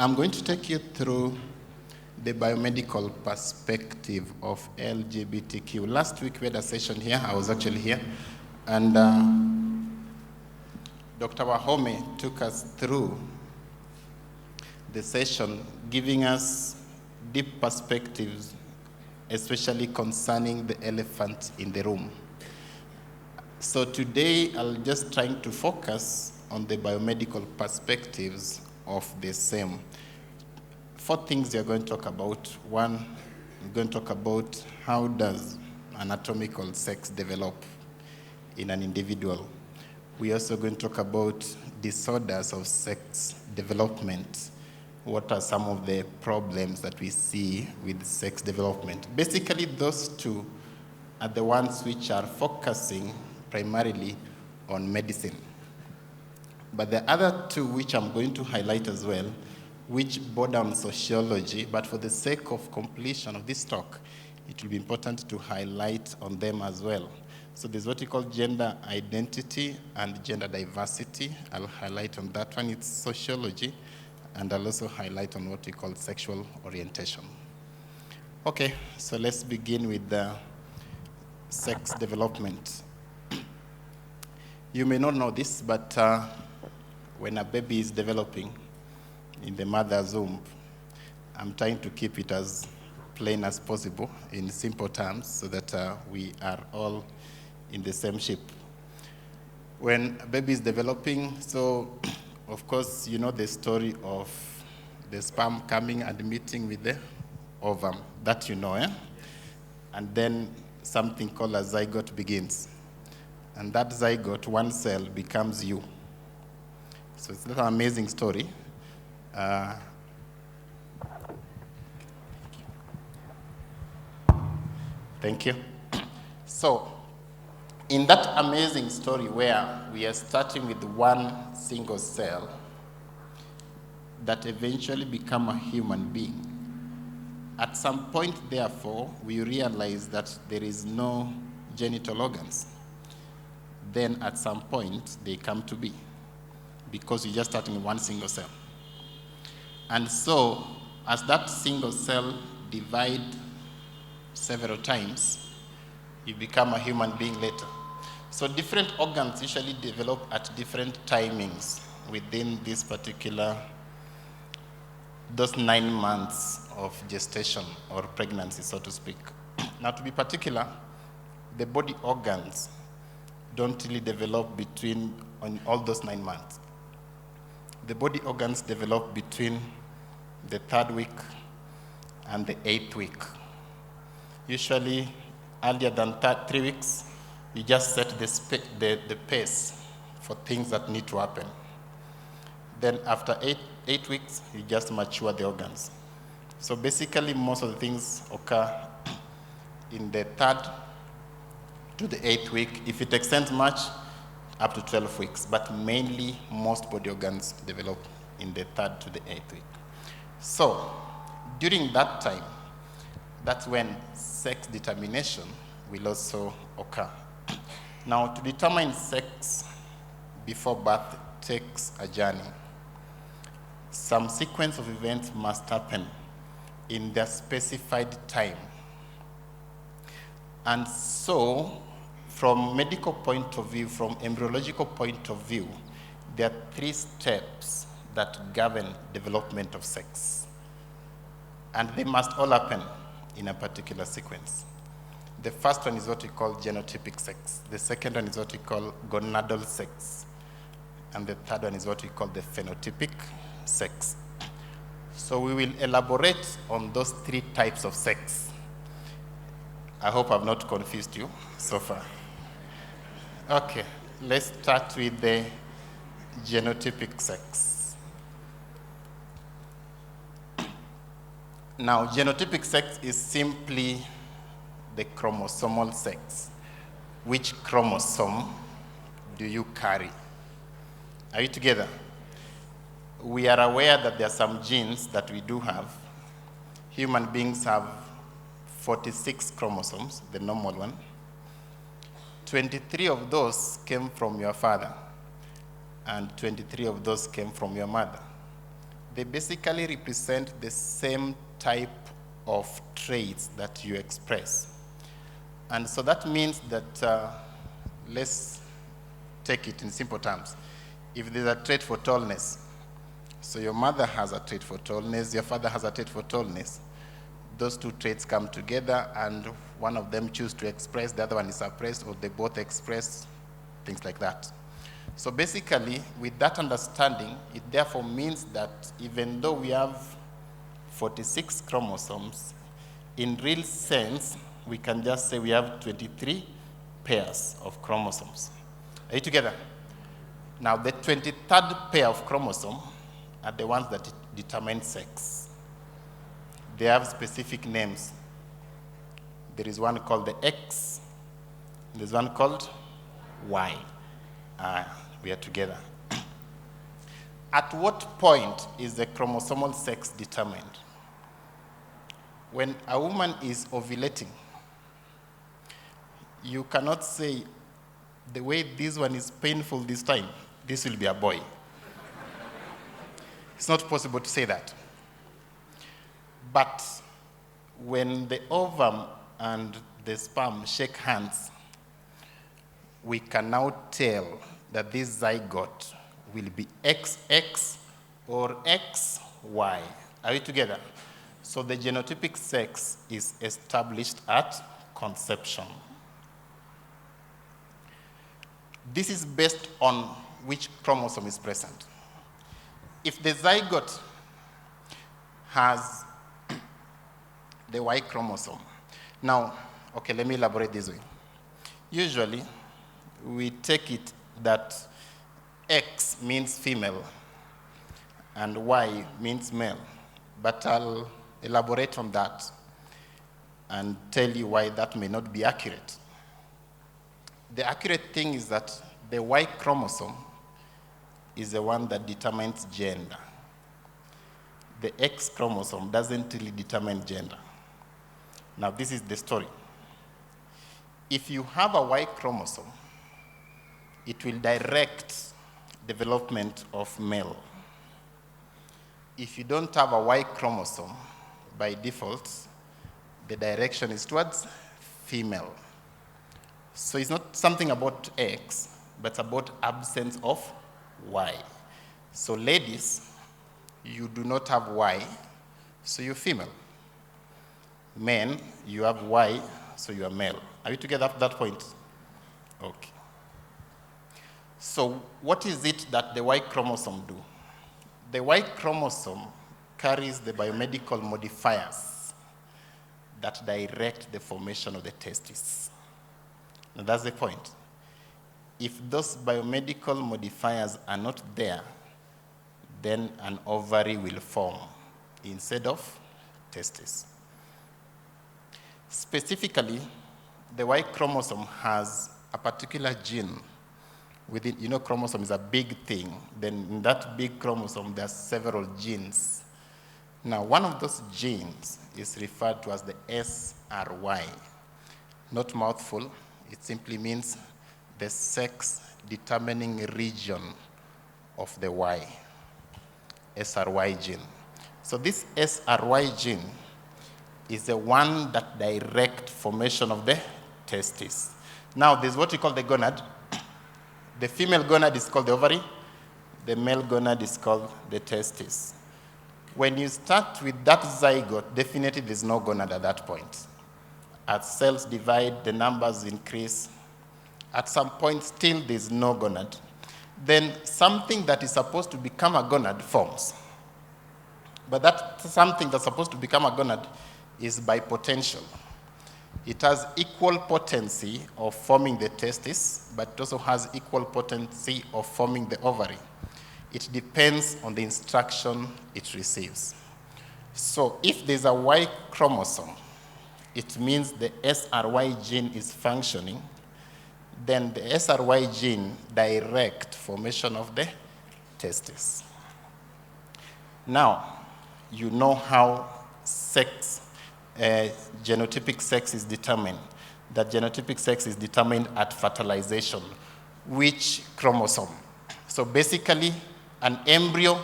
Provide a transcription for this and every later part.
I'm going to take you through the biomedical perspective of LGBTQ. Last week we had a session here, I was actually here, and Dr. Wahome took us through the session, giving us deep perspectives, especially concerning the elephant in the room. So today, I'll just trying to focus on the biomedical perspectives of the same. 4 things we are going to talk about. One, we're going to talk about how does anatomical sex develop in an individual. We're also going to talk about disorders of sex development. What are some of the problems that we see with sex development? Basically, those 2 are the ones which are focusing primarily on medicine. But the other 2 which I'm going to highlight as well, which border on sociology, but for the sake of completion of this talk, it will be important to highlight on them as well. So there's what we call gender identity and gender diversity. I'll highlight on that one, it's sociology, and I'll also highlight on what we call sexual orientation. Okay, so let's begin with the sex development. You may not know this, but when a baby is developing in the mother's womb, I'm trying to keep it as plain as possible in simple terms so that we are all in the same ship. When a baby is developing, so of course, you know the story of the sperm coming and meeting with the ovum, that you know, eh? And then something called a zygote begins. And that zygote, one cell, becomes you. So it's not an amazing story. Thank you. So, in that amazing story where we are starting with one single cell that eventually become a human being, at some point, therefore, we realize that there is no genital organs. Then at some point, they come to be, because you're just starting with one single cell. And so, as that single cell divides several times, you become a human being later. So different organs usually develop at different timings within this particular, those 9 months of gestation or pregnancy, so to speak. Now, to be particular, the body organs don't really develop on all those 9 months. The body organs develop between the 3rd week and the 8th week. Usually, earlier than 3 weeks, you just set the pace for things that need to happen. Then after 8 weeks, you just mature the organs. So basically, most of the things occur in the 3rd to the 8th week. If it extends much, up to 12 weeks. But mainly, most body organs develop in the 3rd to the 8th week. So during that time, that's when sex determination will also occur. Now, to determine sex before birth takes a journey. Some sequence of events must happen in their specified time. And so, from medical point of view, from embryological point of view, there are 3 steps that govern development of sex. And they must all happen in a particular sequence. The first one is what we call genotypic sex. The second one is what we call gonadal sex. And the third one is what we call the phenotypic sex. So we will elaborate on those 3 types of sex. I hope I've not confused you so far. Okay, let's start with the genotypic sex. Now, genotypic sex is simply the chromosomal sex. Which chromosome do you carry? Are you together? We are aware that there are some genes that we do have. Human beings have 46 chromosomes, the normal one. 23 of those came from your father, and 23 of those came from your mother. they basically represent the same type of traits that you express. And so that means that, let's take it in simple terms. If there's a trait for tallness, so your mother has a trait for tallness, your father has a trait for tallness, those two traits come together and one of them chooses to express, the other one is suppressed, or they both express, things like that. So basically, with that understanding, it therefore means that even though we have 46 chromosomes, in real sense, we can just say we have 23 pairs of chromosomes. Are you together? Now, the 23rd pair of chromosomes are the ones that determine sex. They have specific names. There is one called the X, and there's one called Y. We are together. At what point is the chromosomal sex determined? When a woman is ovulating, you cannot say, the way this one is painful this time, this will be a boy. It's not possible to say that. But when the ovum and the sperm shake hands, we can now tell that this zygote will be XX or XY. Are we together? So the genotypic sex is established at conception. This is based on which chromosome is present. If the zygote has the Y chromosome, now, okay, let me elaborate this way. Usually, we take it that X means female and Y means male, but I'll elaborate on that and tell you why that may not be accurate. The accurate thing is that the Y chromosome is the one that determines gender. The X chromosome doesn't really determine gender. Now, this is the story. If you have a Y chromosome, it will direct development of male. If you don't have a Y chromosome, by default, the direction is towards female. So it's not something about X, but about absence of Y. So ladies, you do not have Y, so you're female. Men, you have Y, so you are male. Are we together at that point? Okay. So what is it that the Y chromosome do? The Y chromosome carries the biomedical modifiers that direct the formation of the testes. Now that's the point. If those biomedical modifiers are not there, then an ovary will form instead of testes. Specifically, the Y chromosome has a particular gene within, chromosome is a big thing. Then in that big chromosome, there are several genes. Now, one of those genes is referred to as the SRY. Not mouthful, it simply means the sex-determining region of the Y, SRY gene. So this SRY gene is the one that directs formation of the testes. Now, there's what we call the gonad. The female gonad is called the ovary. The male gonad is called the testes. When you start with that zygote, definitely there's no gonad at that point. As cells divide, the numbers increase. At some point, still there's no gonad. Then something that is supposed to become a gonad forms. But that something that's supposed to become a gonad is bipotential. It has equal potency of forming the testis, but it also has equal potency of forming the ovary. It depends on the instruction it receives. So if there's a Y chromosome, it means the SRY gene is functioning. Then the SRY gene directs formation of the testis. Now, you know how genotypic sex is determined. That genotypic sex is determined at fertilization. Which chromosome? So basically, an embryo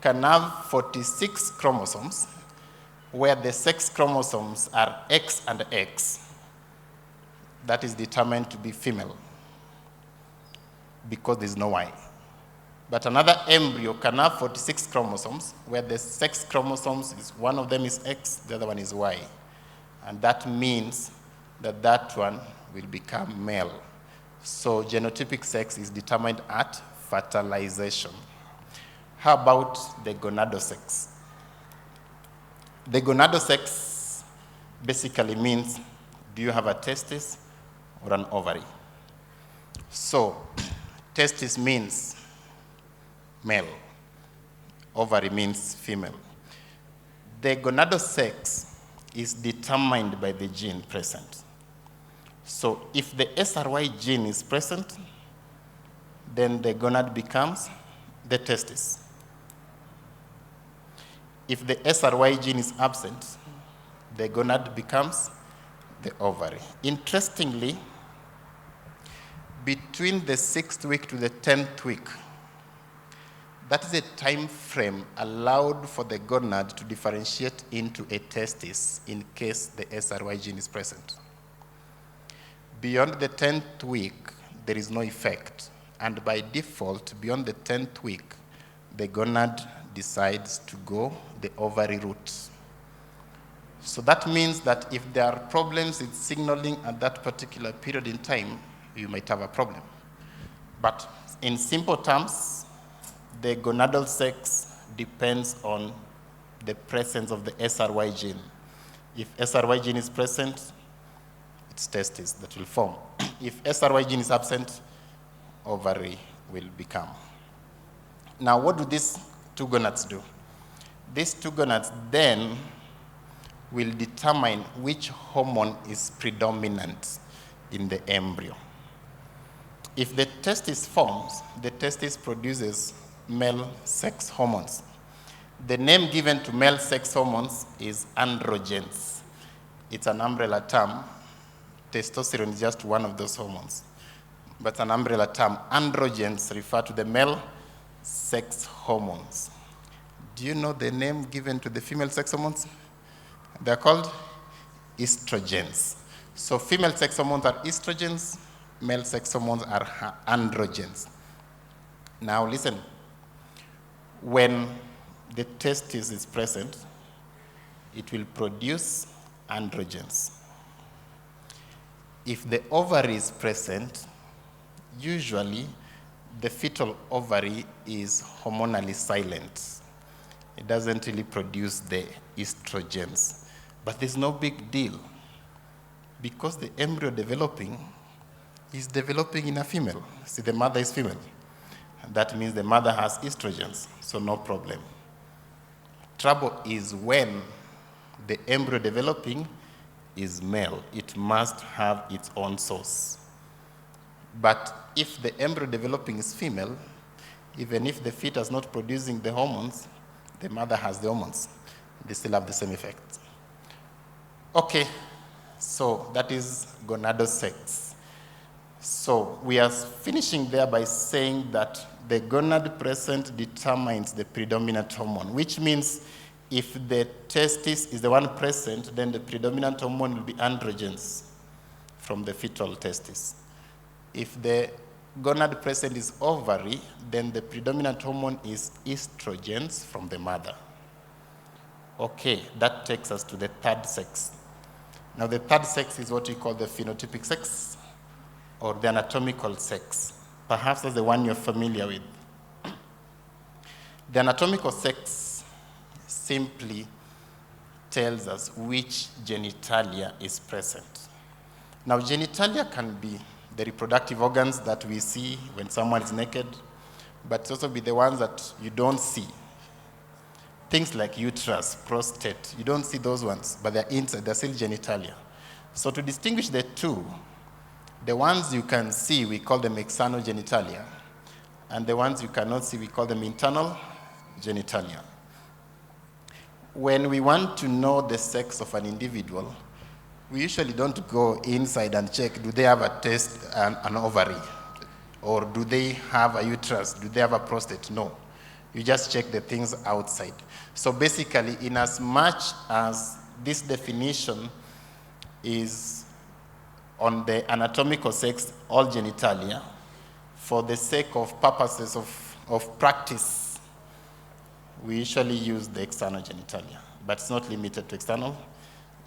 can have 46 chromosomes, where the sex chromosomes are X and X. That is determined to be female, because there's no Y. But another embryo can have 46 chromosomes, where the sex chromosomes is one of them is X, the other one is Y. And that means that that one will become male. So genotypic sex is determined at fertilization. How about the gonadosex? The gonadosex basically means, do you have a testis or an ovary? So testis means male, ovary means female. The gonadosex is determined by the gene present. So if the SRY gene is present, then the gonad becomes the testis. If the SRY gene is absent, the gonad becomes the ovary. Interestingly, between the 6th week to the 10th week, that is a time frame allowed for the gonad to differentiate into a testis in case the SRY gene is present. Beyond the 10th week, there is no effect. And by default, beyond the 10th week, the gonad decides to go the ovary route. So that means that if there are problems with signaling at that particular period in time, you might have a problem. But in simple terms, the gonadal sex depends on the presence of the SRY gene. If SRY gene is present, it's testis that will form. If SRY gene is absent, ovary will become. Now, what do these two gonads do? These two gonads then will determine which hormone is predominant in the embryo. If the testis forms, the testis produces male sex hormones. The name given to male sex hormones is androgens. It's an umbrella term. Testosterone is just one of those hormones, but an umbrella term. Androgens refer to the male sex hormones. Do you know the name given to the female sex hormones? They're called estrogens. So female sex hormones are estrogens, male sex hormones are androgens. Now listen, when the testis is present, it will produce androgens. If the ovary is present, usually the fetal ovary is hormonally silent. It doesn't really produce the estrogens. But there's no big deal, because the embryo developing is developing in a female. See, the mother is female. That means the mother has estrogens, so no problem. Trouble is when the embryo developing is male. It must have its own source. But if the embryo developing is female, even if the fetus is not producing the hormones, the mother has the hormones. They still have the same effect. Okay, so that is gonadosex. So we are finishing there by saying that the gonad present determines the predominant hormone, which means if the testis is the one present, then the predominant hormone will be androgens from the fetal testis. If the gonad present is ovary, then the predominant hormone is estrogens from the mother. Okay, that takes us to the third sex. Now the third sex is what we call the phenotypic sex, or the anatomical sex. Perhaps that's the one you're familiar with. The anatomical sex simply tells us which genitalia is present. Now, genitalia can be the reproductive organs that we see when someone is naked, but it's also be the ones that you don't see. Things like uterus, prostate, you don't see those ones, but they're inside, they're still genitalia. So to distinguish the two, the ones you can see, we call them external genitalia, and the ones you cannot see, we call them internal genitalia. When we want to know the sex of an individual, we usually don't go inside and check, do they have a test, an ovary? Or do they have a uterus? Do they have a prostate? No. You just check the things outside. So basically, in as much as this definition is on the anatomical sex, all genitalia, for the sake of purposes of practice, we usually use the external genitalia, but it's not limited to external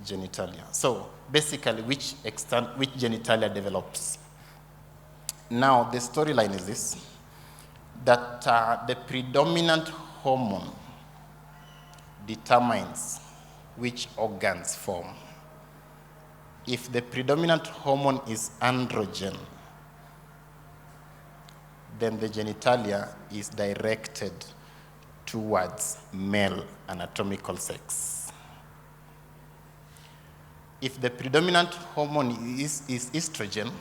genitalia. So basically, which genitalia develops? Now, the storyline is this, that the predominant hormone determines which organs form. If the predominant hormone is androgen, then the genitalia is directed towards male anatomical sex. If the predominant hormone is estrogen,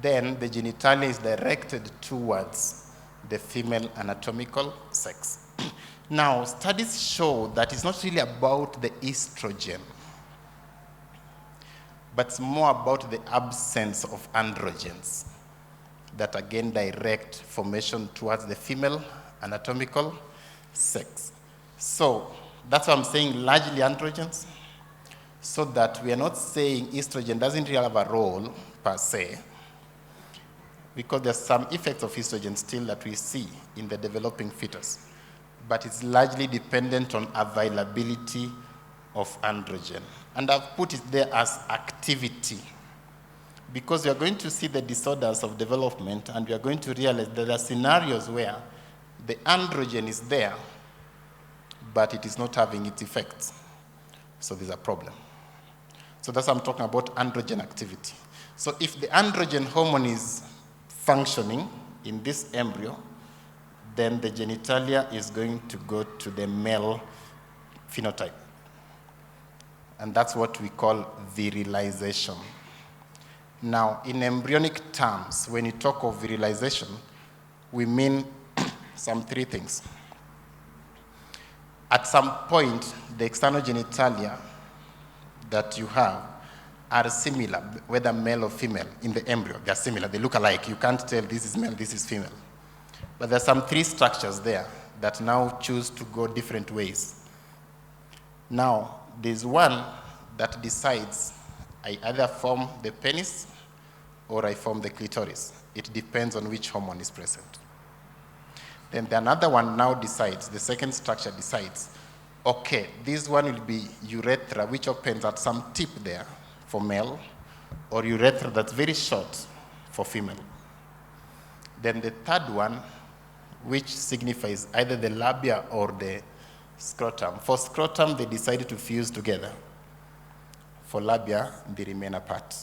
then the genitalia is directed towards the female anatomical sex. Now, studies show that it's not really about the estrogen, but it's more about the absence of androgens that again direct formation towards the female anatomical sex. So that's why I'm saying largely androgens, so that we are not saying estrogen doesn't really have a role per se, because there's some effects of estrogen still that we see in the developing fetus, but it's largely dependent on availability of androgen. And I've put it there as activity, because we are going to see the disorders of development, and we are going to realize that there are scenarios where the androgen is there, but it is not having its effects. So there's a problem. So that's what I'm talking about, androgen activity. So if the androgen hormone is functioning in this embryo, then the genitalia is going to go to the male phenotype. And that's what we call virilization. Now, in embryonic terms, when you talk of virilization, we mean some three things. At some point, the external genitalia that you have are similar, whether male or female, in the embryo. They're similar, they look alike. You can't tell this is male, this is female. But there's some three structures there that now choose to go different ways. Now, there's one that decides I either form the penis or I form the clitoris. It depends on which hormone is present. Then the another one now decides, the second structure decides, okay, this one will be urethra, which opens at some tip there for male, or urethra that's very short for female. Then the third one, which signifies either the labia or the scrotum. For scrotum, they decided to fuse together. For labia, they remain apart.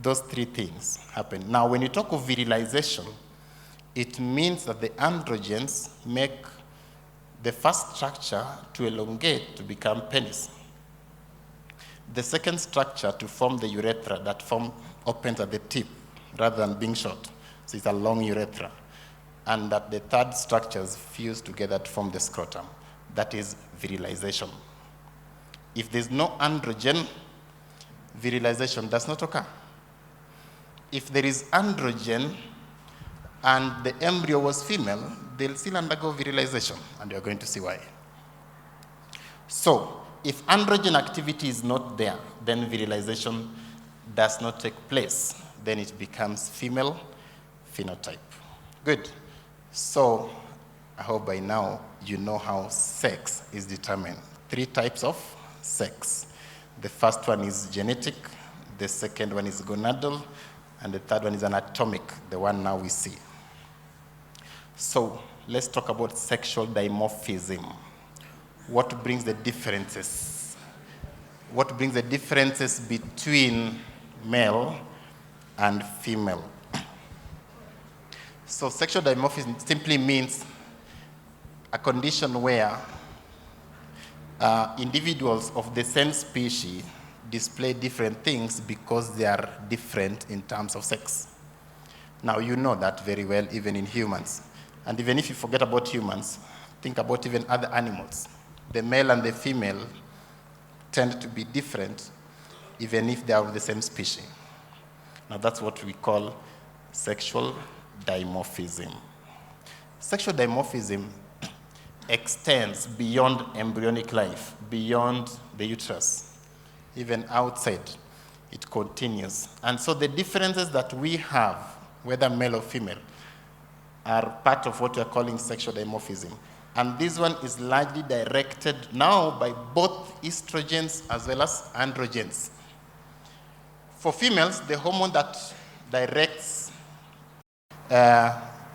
Those three things happen. Now, when you talk of virilization, it means that the androgens make the first structure to elongate to become penis. The second structure to form the urethra that opens at the tip rather than being short. So it's a long urethra. And that the third structures fuse together to form the scrotum. That is virilization. If there's no androgen, virilization does not occur. If there is androgen and the embryo was female, they'll still undergo virilization, and you're going to see why. So, if androgen activity is not there, then virilization does not take place. Then it becomes female phenotype. Good. So, I hope by now you know how sex is determined. 3 types of sex. The first one is genetic, the second one is gonadal, and the third one is anatomic, the one now we see. So, let's talk about sexual dimorphism. What brings the differences? What brings the differences between male and female? So sexual dimorphism simply means a condition where individuals of the same species display different things because they are different in terms of sex. Now, you know that very well, even in humans. And even if you forget about humans, think about even other animals. The male and the female tend to be different, even if they are of the same species. Now, that's what we call sexual dimorphism. Sexual dimorphism extends beyond embryonic life, beyond the uterus, even outside. It continues. And so the differences that we have, whether male or female, are part of what we are calling sexual dimorphism. And this one is largely directed now by both estrogens as well as androgens. For females, the hormone that directs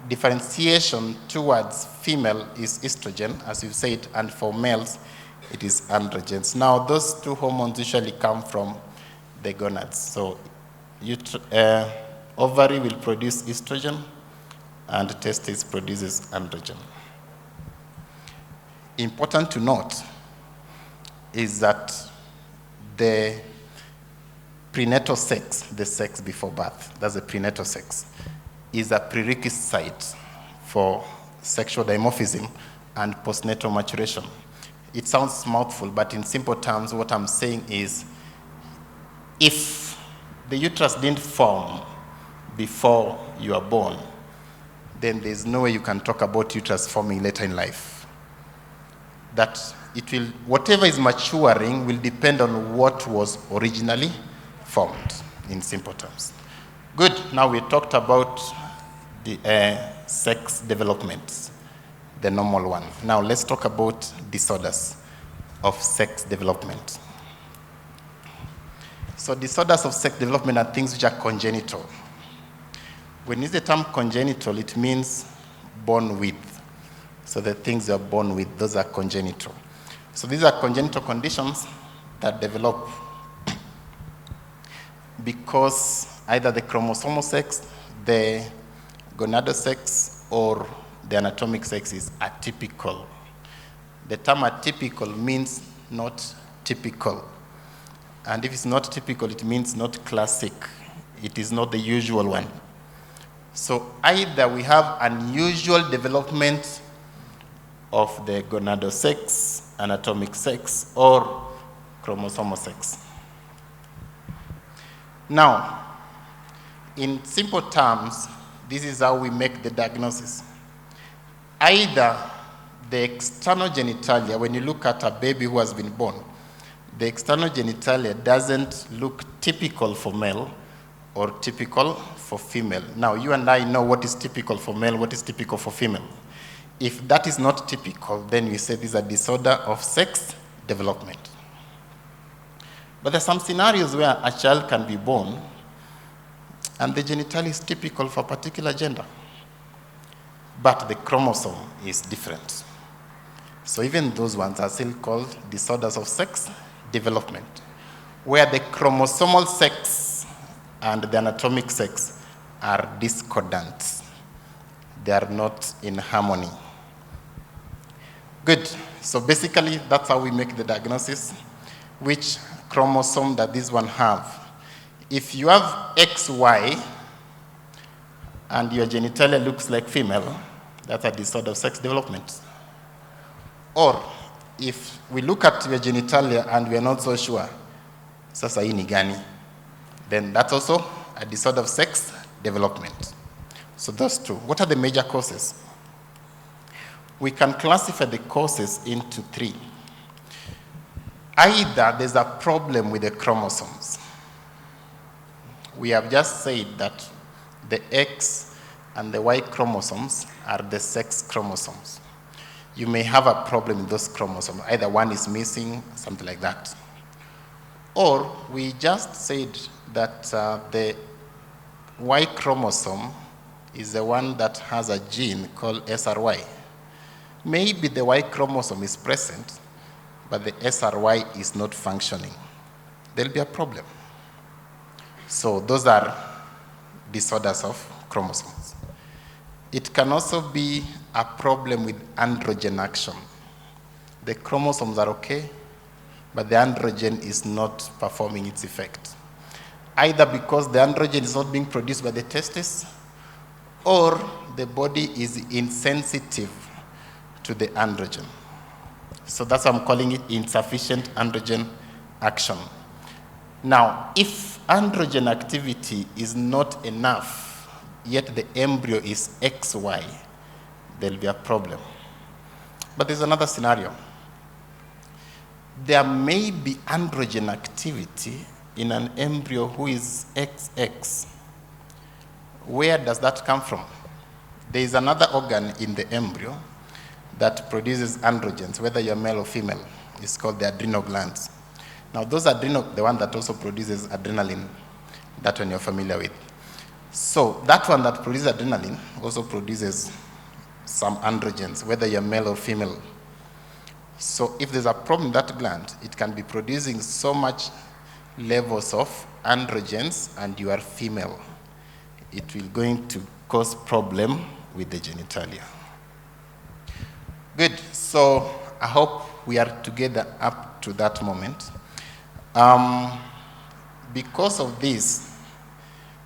differentiation towards female is estrogen, as you said, and for males, it is androgens. Now, those two hormones usually come from the gonads. So, ovary will produce estrogen, and testis produces androgen. Important to note is that the prenatal sex, the sex before birth, that's the prenatal sex, is a prerequisite for sexual dimorphism and postnatal maturation. It sounds mouthful, but in simple terms, what I'm saying is if the uterus didn't form before you are born, then there's no way you can talk about uterus forming later in life. That it will, whatever is maturing will depend on what was originally formed, in simple terms. Good, now we talked about the sex development, the normal one. Now let's talk about disorders of sex development. So disorders of sex development are things which are congenital. When you use the term congenital, it means born with. So the things you're born with, those are congenital. So these are congenital conditions that develop because either the chromosomal sex, the gonadal sex, or the anatomic sex is atypical. The term atypical means not typical. And if it's not typical, it means not classic. It is not the usual one. So either we have unusual development of the gonadal sex, anatomic sex, or chromosomal sex. Now, in simple terms, this is how we make the diagnosis. Either the external genitalia, when you look at a baby who has been born, the external genitalia doesn't look typical for male or typical for female. Now, you and I know what is typical for male, what is typical for female. If that is not typical, then we say this is a disorder of sex development. But there are some scenarios where a child can be born and the genitalia is typical for a particular gender, but the chromosome is different. So even those ones are still called disorders of sex development, where the chromosomal sex and the anatomic sex are discordant. They are not in harmony. Good. So basically, that's how we make the diagnosis. Which chromosome does this one have? If you have XY and your genitalia looks like female, that's a disorder of sex development. Or if we look at your genitalia and we are not so sure, sasa hii ni gani, then that's also a disorder of sex development. So those two. What are the major causes? We can classify the causes into three. Either there's a problem with the chromosomes. We have just said that the X and the Y chromosomes are the sex chromosomes. You may have a problem with those chromosomes. Either one is missing, something like that. Or we just said that the Y chromosome is the one that has a gene called SRY. Maybe the Y chromosome is present, but the SRY is not functioning. There'll be a problem. So those are disorders of chromosomes. It can also be a problem with androgen action. The chromosomes are okay, but the androgen is not performing its effect. Either because the androgen is not being produced by the testes, or the body is insensitive to the androgen. So that's why I'm calling it insufficient androgen action. Now, if androgen activity is not enough, yet the embryo is XY, there'll be a problem. But there's another scenario. There may be androgen activity in an embryo who is XX. Where does that come from? There is another organ in the embryo that produces androgens, whether you're male or female. It's called the adrenal glands. Now, those adrenal, the one that also produces adrenaline, that one you're familiar with. So that one that produces adrenaline also produces some androgens, whether you're male or female. So if there's a problem in that gland, it can be producing so much levels of androgens and you are female. It will going to cause problem with the genitalia. Good, so I hope we are together up to that moment. Because of this,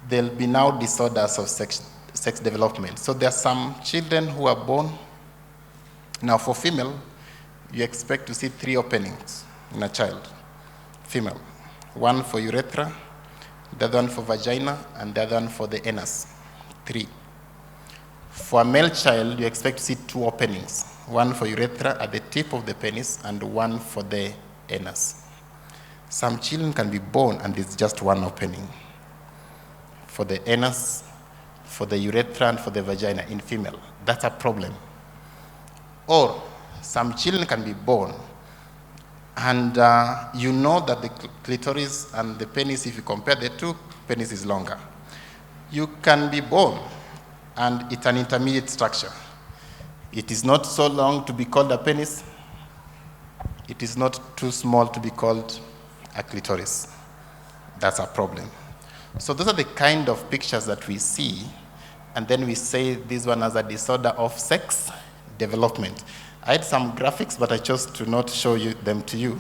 there'll be now disorders of sex development. So there are some children who are born. Now for female, you expect to see 3 openings in a child, female. One for urethra, the other one for vagina, and the other one for the anus, 3. For a male child, you expect to see 2 openings, one for urethra at the tip of the penis and one for the anus. Some children can be born and there's just 1 opening for the anus, for the urethra, and for the vagina in female. That's a problem. Or some children can be born and you know that the clitoris and the penis, if you compare the two, penis is longer. You can be born and it's an intermediate structure. It is not so long to be called a penis. It is not too small to be called a clitoris. That's a problem. So those are the kind of pictures that we see, and then we say this one has a disorder of sex development. I had some graphics, but I chose to not show them to you.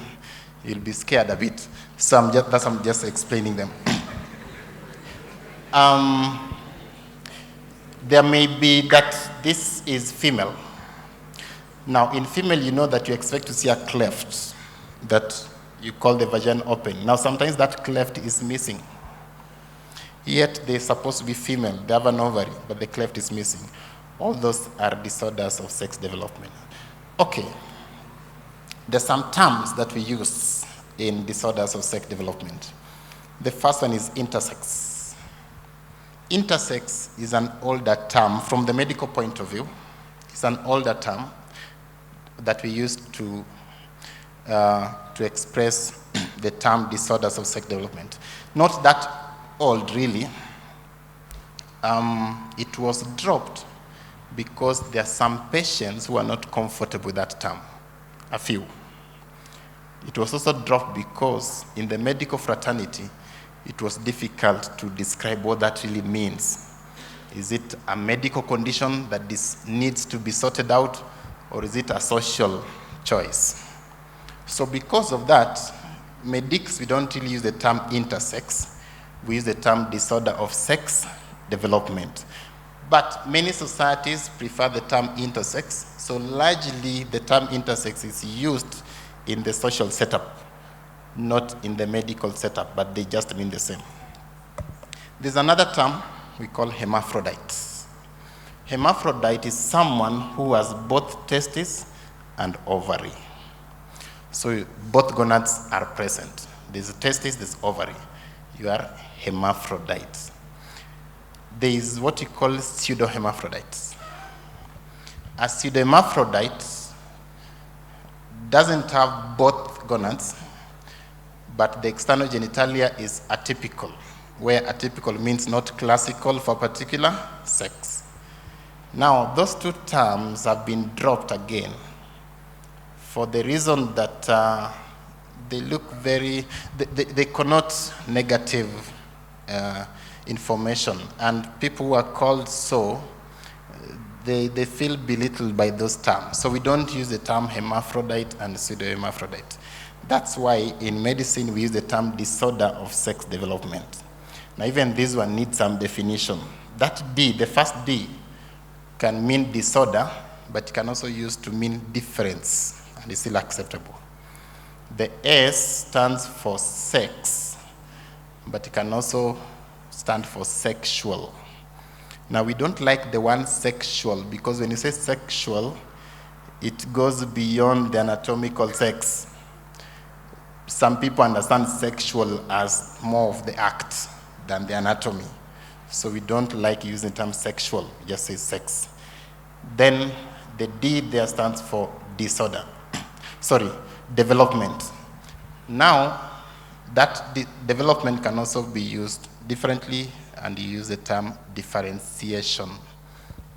You'll be scared a bit. So I'm just explaining them. There may be that this is female. Now, in female, you know that you expect to see a cleft that you call the vagina open. Now, sometimes that cleft is missing. Yet, they're supposed to be female. They have an ovary, but the cleft is missing. All those are disorders of sex development. Okay. There's some terms that we use in disorders of sex development. The first one is intersex. Intersex is an older term from the medical point of view. It's an older term that we use to express the term disorders of sex development. Not that old, really. It was dropped because there are some patients who are not comfortable with that term. A few. It was also dropped because in the medical fraternity, it was difficult to describe what that really means. Is it a medical condition that this needs to be sorted out, or is it a social choice? So because of that, medics, we don't really use the term intersex. We use the term disorder of sex development. But many societies prefer the term intersex, so largely the term intersex is used in the social setup, not in the medical setup, but they just mean the same. There's another term we call hermaphrodite. Hermaphrodite is someone who has both testes and ovary. So both gonads are present. There's testes, there's ovary. You are hermaphrodite. There is what you call pseudohermaphrodites. A pseudohermaphrodite doesn't have both gonads, but the external genitalia is atypical, where atypical means not classical for a particular sex. Now, those two terms have been dropped again for the reason that they look they connote negative information, and people who are called so, they feel belittled by those terms. So we don't use the term hermaphrodite and pseudohermaphrodite. That's why in medicine we use the term disorder of sex development. Now even this one needs some definition. That D, the first D, can mean disorder, but it can also use to mean difference, and it's still acceptable. The S stands for sex, but it can also stand for sexual. Now, we don't like the one sexual, because when you say sexual, it goes beyond the anatomical sex. Some people understand sexual as more of the act than the anatomy. So we don't like using the term sexual, just say sex. Then the D there stands for disorder. Development. Now, that development can also be used differently, and you use the term differentiation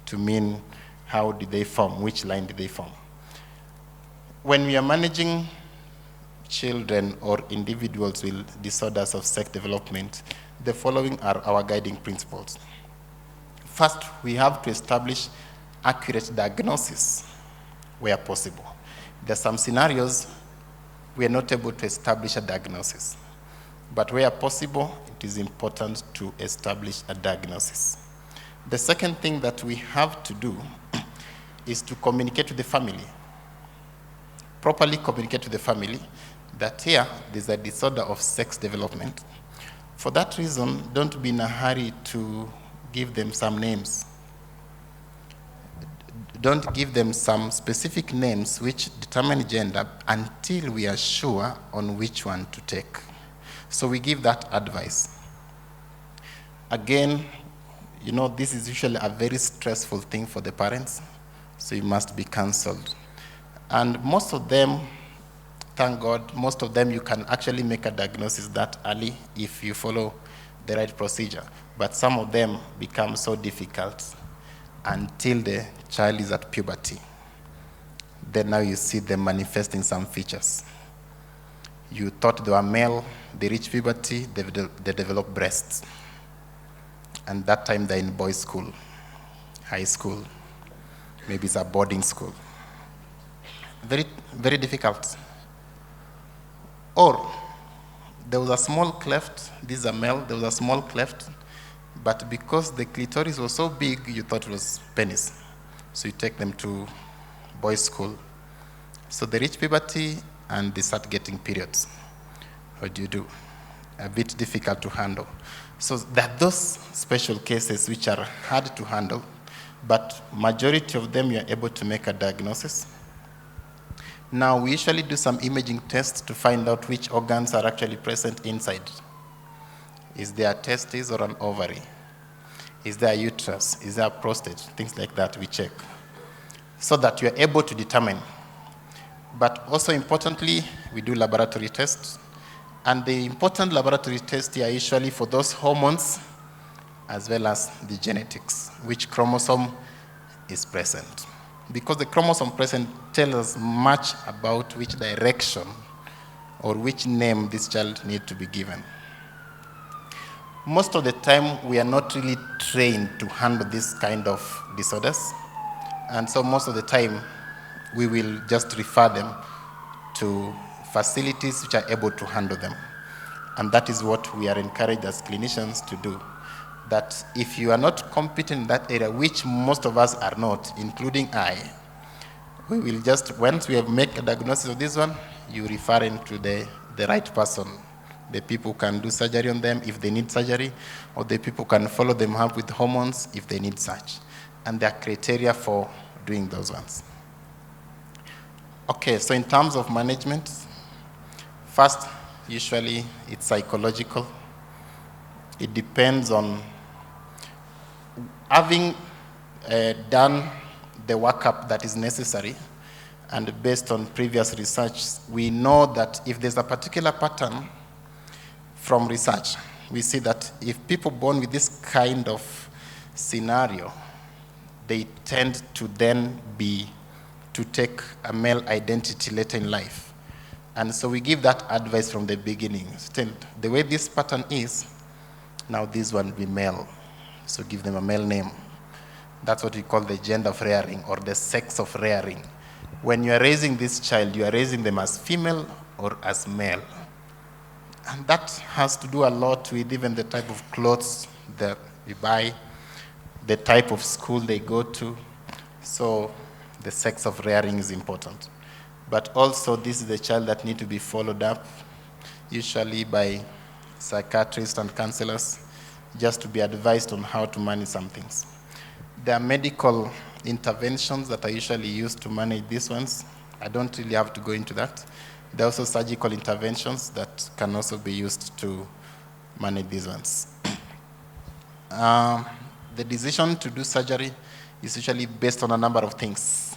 to mean how did they form, which line did they form. When we are managing children or individuals with disorders of sex development, the following are our guiding principles. First, we have to establish accurate diagnosis where possible. There are some scenarios we are not able to establish a diagnosis, but where possible, it is important to establish a diagnosis. The second thing that we have to do is to communicate to the family, properly communicate to the family that here there's a disorder of sex development. For that reason, don't be in a hurry to give them some names. Don't give them some specific names which determine gender until we are sure on which one to take. So we give that advice. Again, this is usually a very stressful thing for the parents, so it must be cancelled. And most of them, thank God, most of them you can actually make a diagnosis that early if you follow the right procedure. But some of them become so difficult until the child is at puberty. Then now you see them manifesting some features. You thought they were male, they reach puberty, they develop breasts. And that time they're in boys' school, high school, maybe it's a boarding school. Very, very difficult. Or there was a small cleft, this is a male, there was a small cleft, but because the clitoris was so big, you thought it was penis. So you take them to boys' school. So they reach puberty and they start getting periods. What do you do? A bit difficult to handle. So there are those special cases which are hard to handle, but majority of them you are able to make a diagnosis. Now, we usually do some imaging tests to find out which organs are actually present inside. Is there a testis or an ovary? Is there a uterus? Is there a prostate? Things like that we check, so that you are able to determine. But also importantly, we do laboratory tests. And the important laboratory tests are usually for those hormones as well as the genetics, which chromosome is present. Because the chromosome present tells us much about which direction or which name this child needs to be given. Most of the time, we are not really trained to handle this kind of disorders. And so most of the time, we will just refer them to facilities which are able to handle them. And that is what we are encouraged as clinicians to do. That if you are not competent in that area, which most of us are not, including I, we will just, once we have made a diagnosis of this one, you refer him to the right person. The people can do surgery on them if they need surgery, or the people can follow them up with hormones if they need such. And there are criteria for doing those ones. Okay, so in terms of management, first, usually it's psychological. It depends on having done the workup that is necessary, and based on previous research, we know that if there's a particular pattern from research, we see that if people born with this kind of scenario, they tend to then to take a male identity later in life. And so we give that advice from the beginning. Still, the way this pattern is, now this one will be male. So give them a male name. That's what we call the gender of rearing, or the sex of rearing. When you are raising this child, you are raising them as female or as male. And that has to do a lot with even the type of clothes that we buy, the type of school they go to. So the sex of rearing is important. But also, this is the child that needs to be followed up, usually by psychiatrists and counselors, just to be advised on how to manage some things. There are medical interventions that are usually used to manage these ones. I don't really have to go into that. There are also surgical interventions that can also be used to manage these ones. The decision to do surgery is usually based on a number of things.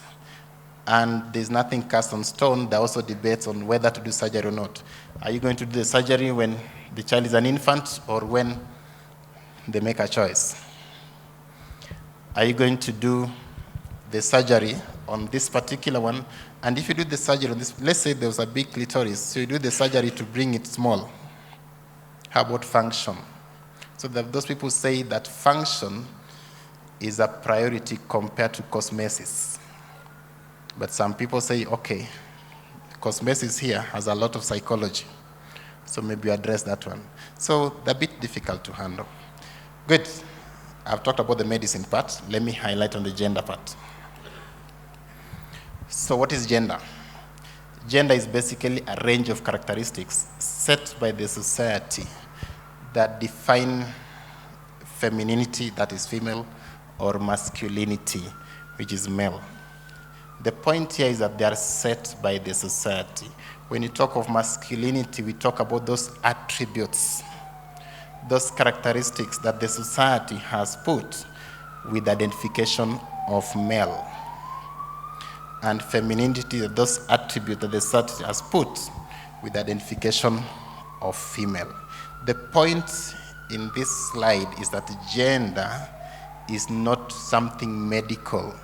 And there's nothing cast on stone. There are also debates on whether to do surgery or not. Are you going to do the surgery when the child is an infant or when they make a choice? Are you going to do the surgery on this particular one? And if you do the surgery on this, let's say there was a big clitoris, so you do the surgery to bring it small. How about function? So those people say that function is a priority compared to cosmesis. But some people say, okay, cosmesis here has a lot of psychology, so maybe address that one. So they're a bit difficult to handle. Good. I've talked about the medicine part. Let me highlight on the gender part. So what is gender? Gender is basically a range of characteristics set by the society that define femininity, that is female, or masculinity, which is male. The point here is that they are set by the society. When you talk of masculinity, we talk about those attributes, those characteristics that the society has put with identification of male. And femininity, those attributes that the society has put with identification of female. The point in this slide is that gender is not something medical.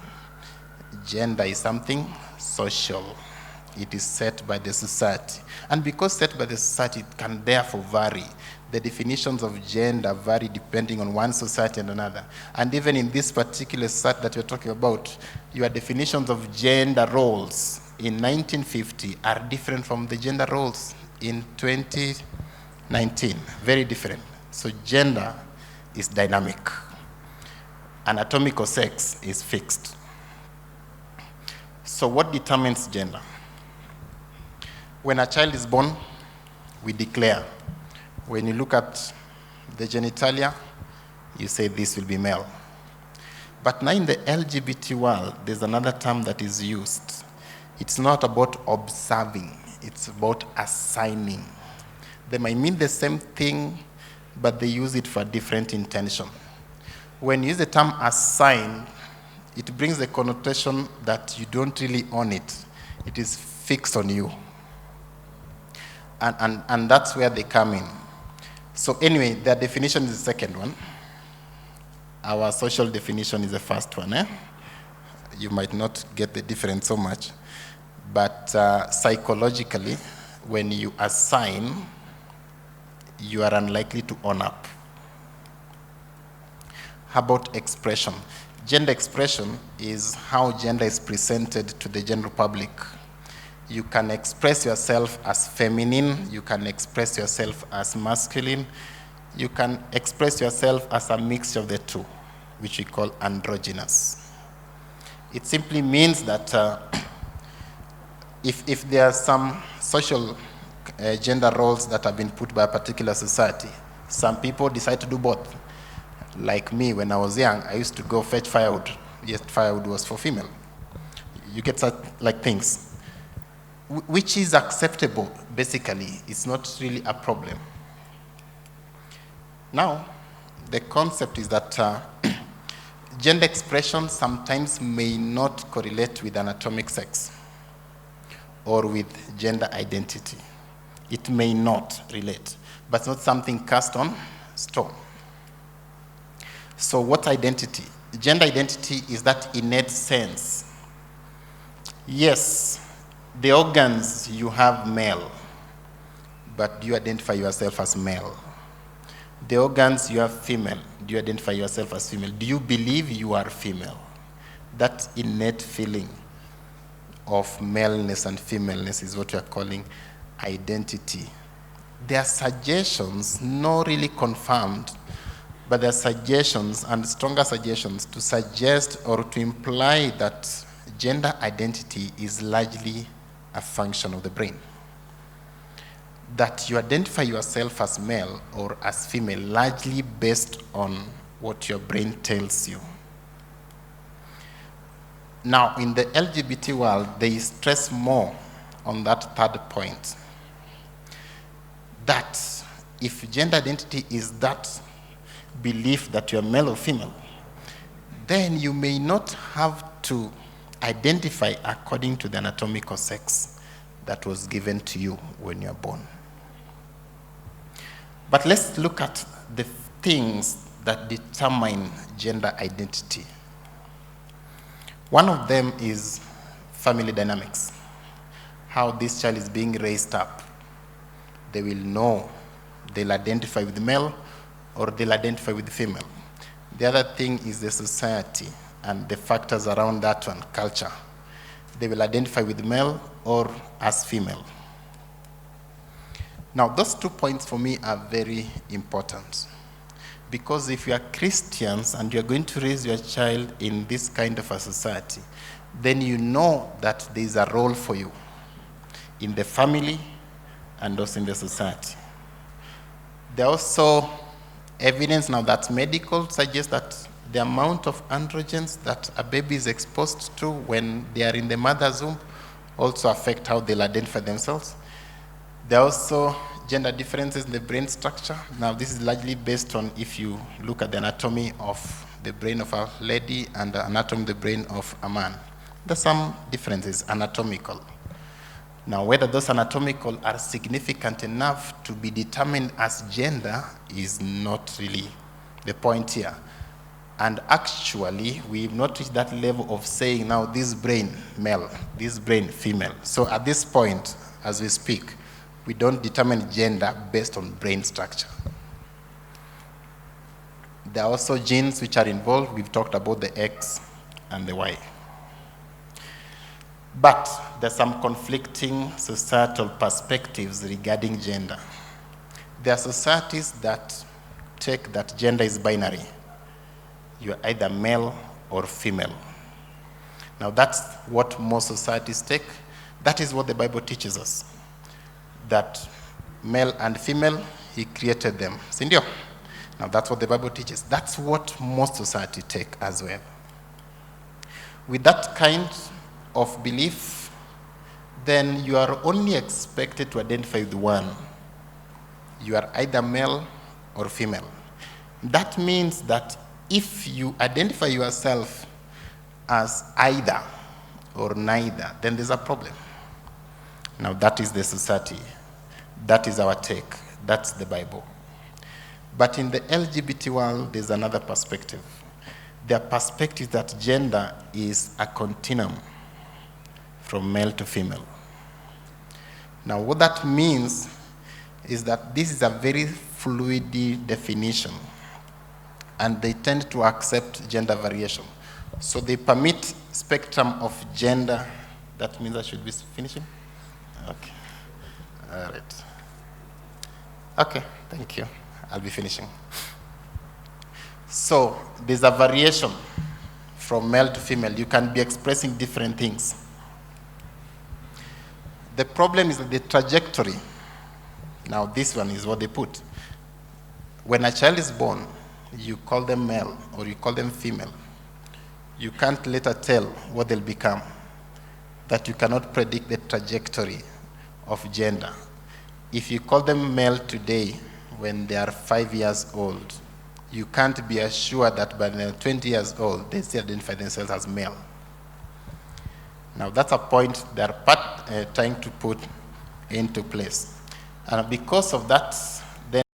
Gender is something social. It is set by the society. And because set by the society, it can therefore vary. The definitions of gender vary depending on one society and another. And even in this particular society that we're talking about, your definitions of gender roles in 1950 are different from the gender roles in 2019. Very different. So gender is dynamic. Anatomical sex is fixed. So what determines gender? When a child is born, we declare. When you look at the genitalia, you say this will be male. But now in the LGBT world, there's another term that is used. It's not about observing, it's about assigning. They might mean the same thing, but they use it for a different intention. When you use the term assign, it brings the connotation that you don't really own it. It is fixed on you. And that's where they come in. So anyway, their definition is the second one. Our social definition is the first one. You might not get the difference so much. But psychologically, when you assign, you are unlikely to own up. How about expression? Gender expression is how gender is presented to the general public. You can express yourself as feminine, you can express yourself as masculine, you can express yourself as a mixture of the two, which we call androgynous. It simply means that if there are some social gender roles that have been put by a particular society, some people decide to do both. Like me, when I was young, I used to go fetch firewood. Yes, firewood was for female. You get such like things. Which is acceptable, basically. It's not really a problem. Now, the concept is that gender expression sometimes may not correlate with anatomic sex or with gender identity. It may not relate, but it's not something cast on stone. So what identity? Gender identity is that innate sense. Yes, the organs you have male, but do you identify yourself as male? The organs you have female, do you identify yourself as female? Do you believe you are female? That innate feeling of maleness and femaleness is what we are calling identity. There are suggestions, not really confirmed, but there are suggestions and stronger suggestions to suggest or to imply that gender identity is largely a function of the brain. That you identify yourself as male or as female largely based on what your brain tells you. Now, in the LGBT world, they stress more on that third point, that if gender identity is that belief that you're male or female, then you may not have to identify according to the anatomical sex that was given to you when you're born. But let's look at the things that determine gender identity. One of them is family dynamics, how this child is being raised up. They will know, they'll identify with the male or they'll identify with the female. The other thing is the society and the factors around that one, culture. They will identify with male or as female. Now, those 2 points for me are very important, because if you are Christians and you're going to raise your child in this kind of a society, then you know that there's a role for you in the family and also in the society. There are also evidence now that medical suggests that the amount of androgens that a baby is exposed to when they are in the mother's womb also affect how they'll identify themselves. There are also gender differences in the brain structure. Now, this is largely based on if you look at the anatomy of the brain of a lady and the anatomy of the brain of a man. There's some differences, anatomical. Now, whether those anatomical are significant enough to be determined as gender is not really the point here. And actually, we've not reached that level of saying now this brain male, this brain female. So at this point, as we speak, we don't determine gender based on brain structure. There are also genes which are involved. We've talked about the X and the Y. But there's some conflicting societal perspectives regarding gender. There are societies that take that gender is binary. You're either male or female. Now, that's what most societies take. That is what the Bible teaches us, that male and female, he created them. Sindio? Now, that's what the Bible teaches. That's what most society take as well. With that kind of belief, then you are only expected to identify with one. You are either male or female. That means that if you identify yourself as either or neither, then there's a problem. Now, that is the society. That is our take. That's the Bible. But in the LGBT world, there's another perspective. Their perspective that gender is a continuum from male to female. Now, what that means is that this is a very fluid definition, and they tend to accept gender variation. So they permit spectrum of gender. That means I should be finishing? Okay. All right. Okay, thank you. I'll be finishing. So there's a variation from male to female. You can be expressing different things. The problem is that the trajectory. Now, this one is what they put. When a child is born, you call them male or you call them female. You can't later tell what they'll become. That you cannot predict the trajectory of gender. If you call them male today when they are 5 years old, you can't be assured that by they're 20 years old, they still identify themselves as male. Now, that's a point they're trying to put into place. And because of that